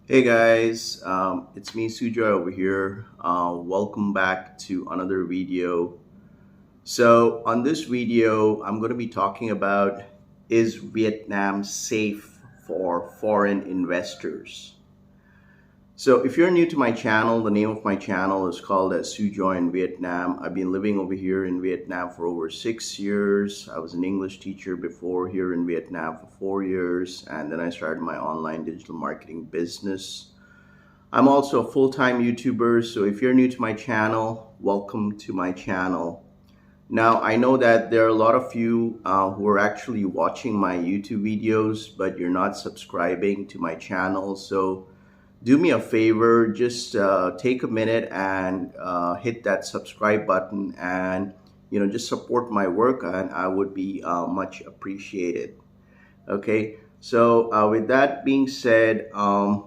Hey guys, it's me Sujoy over here. Welcome back to another video. So, on this video, I'm going to be talking about, is Vietnam safe for foreign investors? So, if you're new to my channel, the name of my channel is called as Sujoy in Vietnam. I've been living over here in Vietnam for over 6 years. I was an English teacher before here in Vietnam for 4 years, and then I started my online digital marketing business. I'm also a full-time YouTuber, so if you're new to my channel, welcome to my channel. Now, I know that there are a lot of you who are actually watching my YouTube videos, but you're not subscribing to my channel. So do me a favor, just take a minute and hit that subscribe button and just support my work, and I would be much appreciated. Okay, so with that being said, I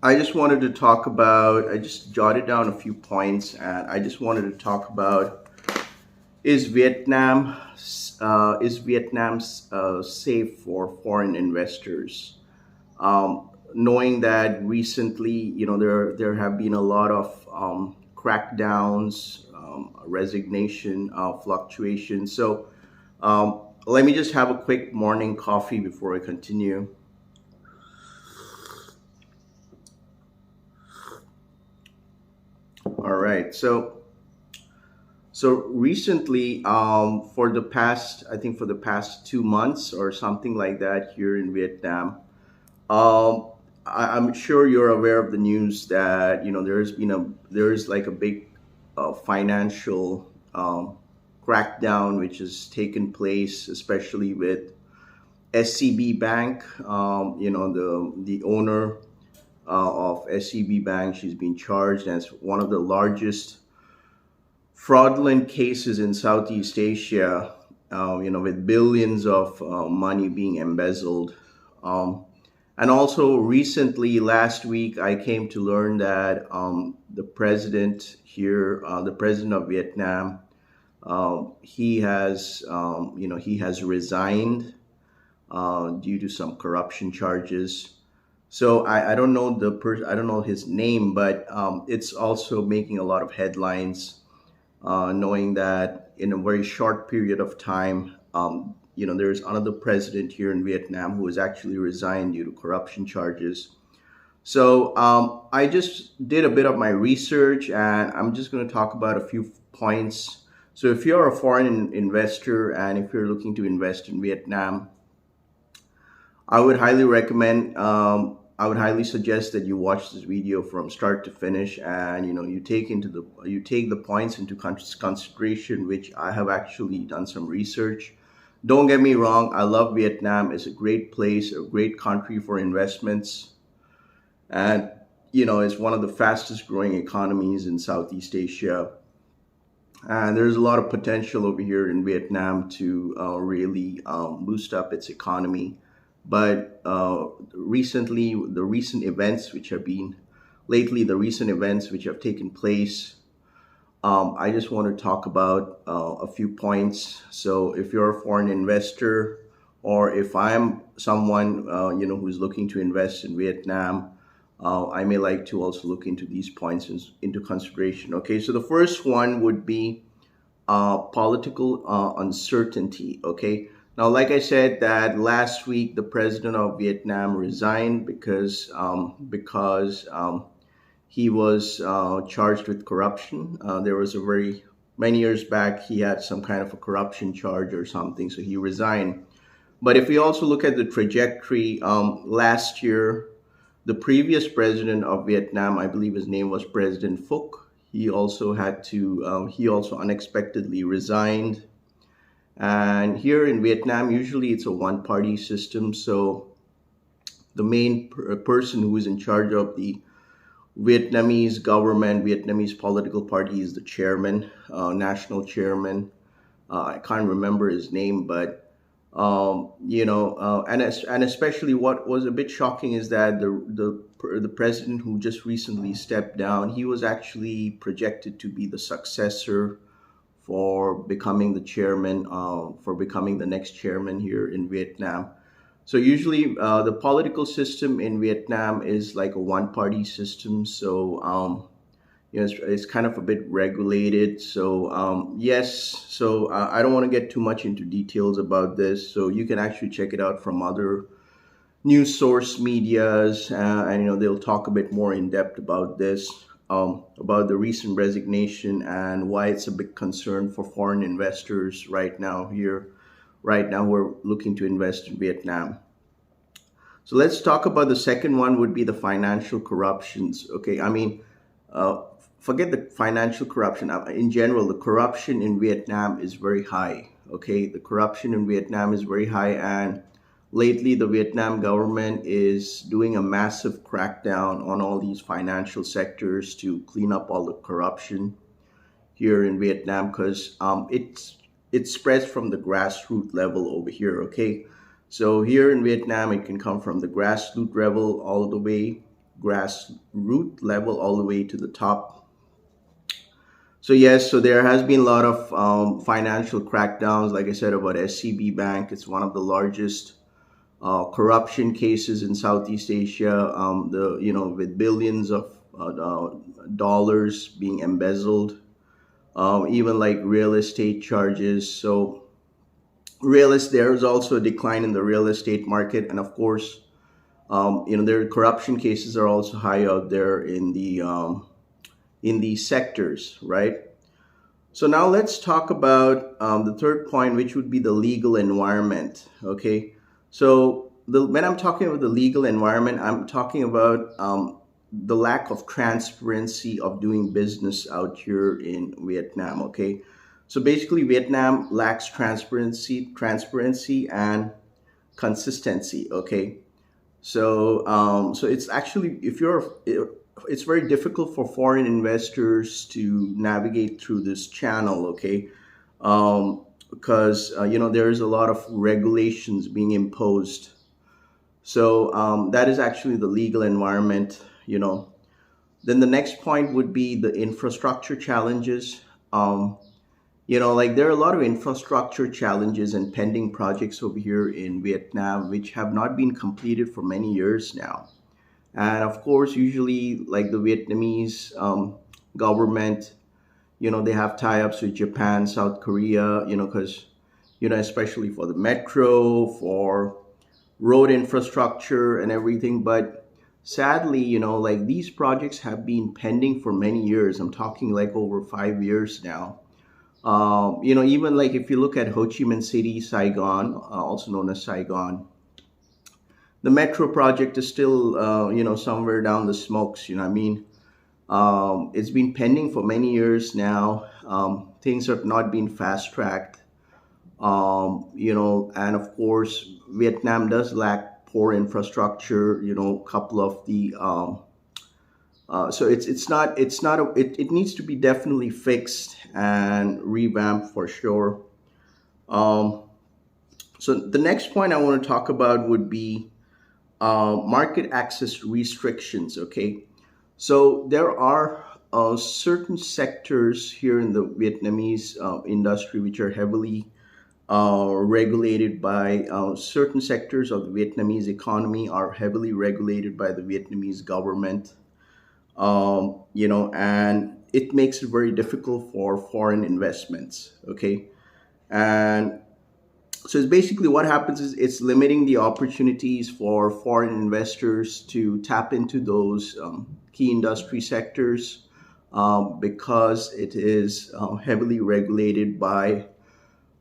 just wanted to talk about, I just jotted down a few points and I just wanted to talk about, is Vietnam safe for foreign investors? Knowing that recently, there have been a lot of crackdowns, resignation, fluctuations. So let me just have a quick morning coffee before I continue. All right. So recently, for the past 2 months or something like that here in Vietnam, I'm sure you're aware of the news that there is like a big financial crackdown which has taken place, especially with SCB Bank. The owner of SCB Bank, she's been charged as one of the largest fraudulent cases in Southeast Asia, with billions of money being embezzled. Um, and also, recently, last week, I came to learn that the president here, the president of Vietnam, he has resigned due to some corruption charges. So I don't know I don't know his name, but it's also making a lot of headlines, knowing that in a very short period of time, there's another president here in Vietnam who has actually resigned due to corruption charges. So I just did a bit of my research, and I'm just going to talk about a few points. So if you're a foreign investor and if you're looking to invest in Vietnam, I would highly recommend. I would highly suggest that you watch this video from start to finish, and you take the points into consideration, which I have actually done some research. Don't get me wrong, I love Vietnam. It's a great place, a great country for investments, and it's one of the fastest growing economies in Southeast Asia. And there's a lot of potential over here in Vietnam to really boost up its economy. But the recent events which have been lately, the recent events which have taken place, I just want to talk about a few points. So if you're a foreign investor, or if I'm someone who's looking to invest in Vietnam, I may like to also look into these points into consideration. Okay, so the first one would be political uncertainty. Okay, now, like I said, that last week the president of Vietnam resigned because he was charged with corruption. There was a very many years back he had some kind of a corruption charge or something, so he resigned. But if we also look at the trajectory, last year, the previous president of Vietnam, I believe his name was President Phuc, he also unexpectedly resigned. And here in Vietnam, usually it's a one party system. So the main person who is in charge of the Vietnamese government, Vietnamese political party, is the chairman, national chairman. I can't remember his name, but and especially what was a bit shocking is that the president who just recently stepped down, he was actually projected to be the successor for becoming the chairman, for becoming the next chairman here in Vietnam. So usually, the political system in Vietnam is like a one-party system. So it's kind of a bit regulated. So yes, so I don't want to get too much into details about this. So you can actually check it out from other news source medias, and they'll talk a bit more in depth about this, about the recent resignation and why it's a big concern for foreign investors right now who are looking to invest in Vietnam. So let's talk about the second one would be the financial corruptions. Okay, I mean, uh, forget the financial corruption. In general, the corruption in Vietnam is very high. Okay, the corruption in Vietnam is very high, and lately the Vietnam government is doing a massive crackdown on all these financial sectors to clean up all the corruption here in Vietnam, because it spreads from the grassroots level over here. Okay, so here in Vietnam, it can come from the grassroots level all the way to the top. So yes, so there has been a lot of financial crackdowns. Like I said about SCB Bank, it's one of the largest corruption cases in Southeast Asia. With billions of dollars being embezzled, even like real estate charges. So there is also a decline in the real estate market, and of course, their corruption cases are also high out there in these sectors, right? So now let's talk about the third point, which would be the legal environment. Okay, so when I'm talking about the legal environment, I'm talking about the lack of transparency of doing business out here in Vietnam. Okay, so basically, Vietnam lacks transparency and consistency. Okay, so it's actually, it's very difficult for foreign investors to navigate through this channel. Okay, because there is a lot of regulations being imposed. So that is actually the legal environment. Then the next point would be the infrastructure challenges. Like there are a lot of infrastructure challenges and pending projects over here in Vietnam which have not been completed for many years now. And of course, usually, like the Vietnamese government, they have tie-ups with Japan, South Korea, because, especially for the metro, for road infrastructure and everything. But sadly, like these projects have been pending for many years. I'm talking like over 5 years now. Even like if you look at Ho Chi Minh City, Saigon, also known as Saigon, the metro project is still, somewhere down the smokes. I mean, it's been pending for many years now. Things have not been fast tracked. And of course, Vietnam does lack poor infrastructure. Couple of the so it needs to be definitely fixed and revamped for sure. Um, so the next point I want to talk about would be market access restrictions. Okay, so there are certain sectors here in the Vietnamese industry which are heavily regulated by certain sectors of the Vietnamese economy are heavily regulated by the Vietnamese government. And it makes it very difficult for foreign investments. Okay, and so it's basically what happens is it's limiting the opportunities for foreign investors to tap into those key industry sectors because it is heavily regulated by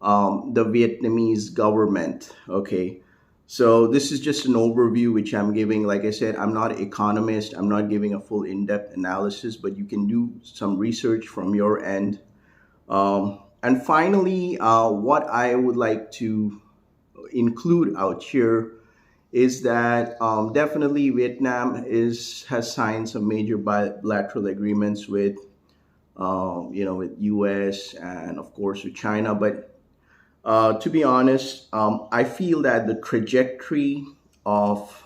the Vietnamese government. Okay, so this is just an overview which I'm giving. Like I said, I'm not an economist. I'm not giving a full in-depth analysis, but you can do some research from your end. And finally, what I would like to include out here is that definitely Vietnam has signed some major bilateral agreements with with U.S. and of course with China. But to be honest, I feel that the trajectory of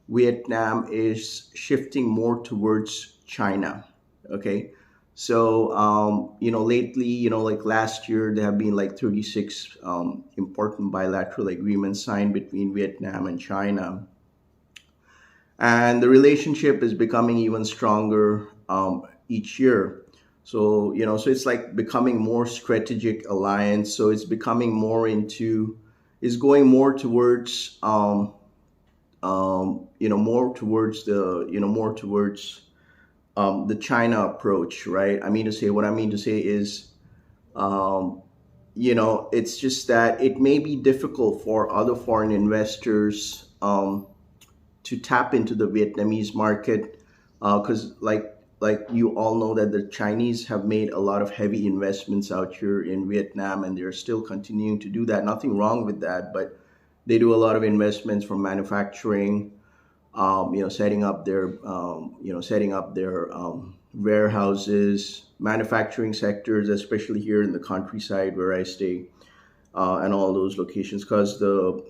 Vietnam is shifting more towards China. Okay, So, lately, like last year, there have been like 36 important bilateral agreements signed between Vietnam and China. And the relationship is becoming even stronger each year. So, so it's like becoming more strategic alliance. So it's becoming more into, is going more towards, more towards the China approach, right? What I mean to say is, um, it's just that it may be difficult for other foreign investors to tap into the Vietnamese market, because like you all know that the Chinese have made a lot of heavy investments out here in Vietnam, and they're still continuing to do that. Nothing wrong with that, but they do a lot of investments from manufacturing, setting up their warehouses, manufacturing sectors, especially here in the countryside where I stay, and all those locations, because the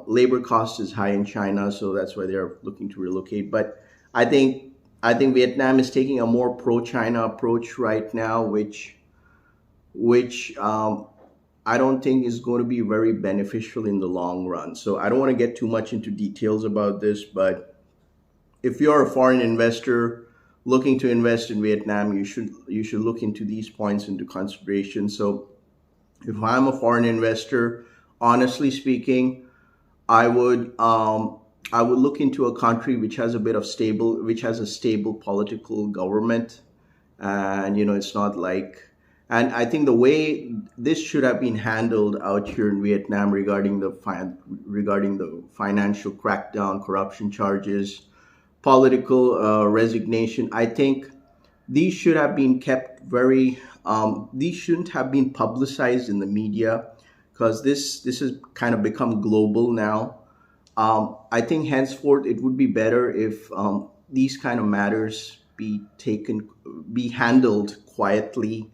labor cost is high in China, so that's why they're looking to relocate. But I think I think Vietnam is taking a more pro-China approach right now, which I don't think is going to be very beneficial in the long run. So I don't want to get too much into details about this, but if you're a foreign investor looking to invest in Vietnam, you should look into these points into consideration. So if I'm a foreign investor, honestly speaking, I would I would look into a country which has a stable political government, and it's not like. And I think the way this should have been handled out here in Vietnam regarding the financial crackdown, corruption charges, political resignation. I think these should have been kept very. These shouldn't have been publicized in the media, because this has kind of become global now. I think henceforth it would be better if these kind of matters be handled quietly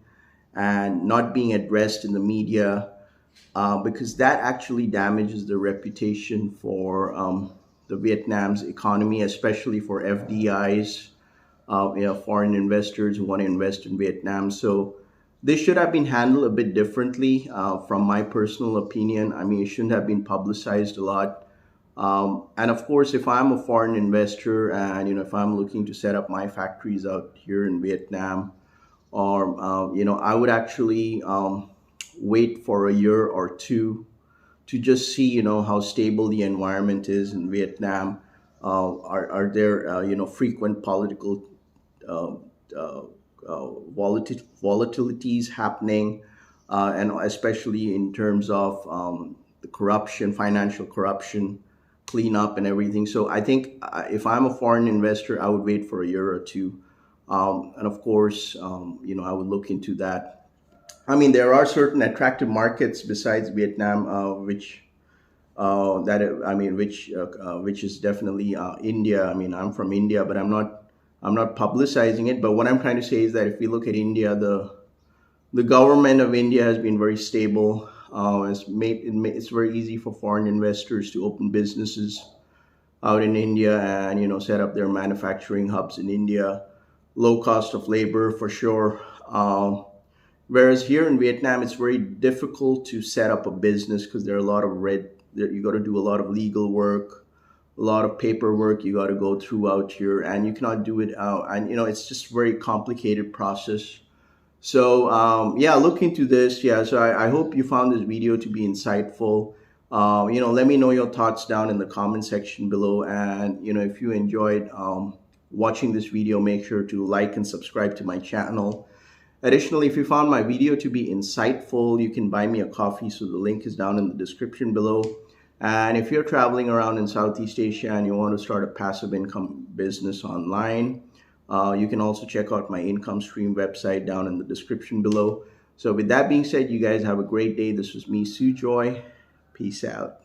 and not being addressed in the media, because that actually damages the reputation for the Vietnam's economy, especially for FDIs, foreign investors who want to invest in Vietnam. So this should have been handled a bit differently, from my personal opinion. It shouldn't have been publicized a lot. And of course, if I'm a foreign investor and if I'm looking to set up my factories out here in Vietnam, or I would actually wait for a year or two to just see how stable the environment is in Vietnam. Are there frequent political uh, uh, volatilities happening, and especially in terms of the corruption, financial corruption, cleanup, and everything. So I think if I'm a foreign investor, I would wait for a year or two, and of course, I would look into that. There are certain attractive markets besides Vietnam, which is definitely India. I'm from India, but I'm not publicizing it. But what I'm trying to say is that if we look at India, the government of India has been very stable. It's very easy for foreign investors to open businesses out in India, and set up their manufacturing hubs in India. Low cost of labor for sure. Whereas here in Vietnam, it's very difficult to set up a business, because there are a lot of you got to do a lot of legal work, a lot of paperwork you got to go through out here, and you cannot do it out. And it's just very complicated process. So yeah, look into this. Yeah, so I hope you found this video to be insightful. Let me know your thoughts down in the comment section below, and if you enjoyed watching this video, make sure to like and subscribe to my channel. Additionally, if you found my video to be insightful, you can buy me a coffee. So the link is down in the description below. And if you're traveling around in Southeast Asia and you want to start a passive income business online, you can also check out my income stream website down in the description below. So with that being said, you guys have a great day. This was me, Sujoy. Peace out.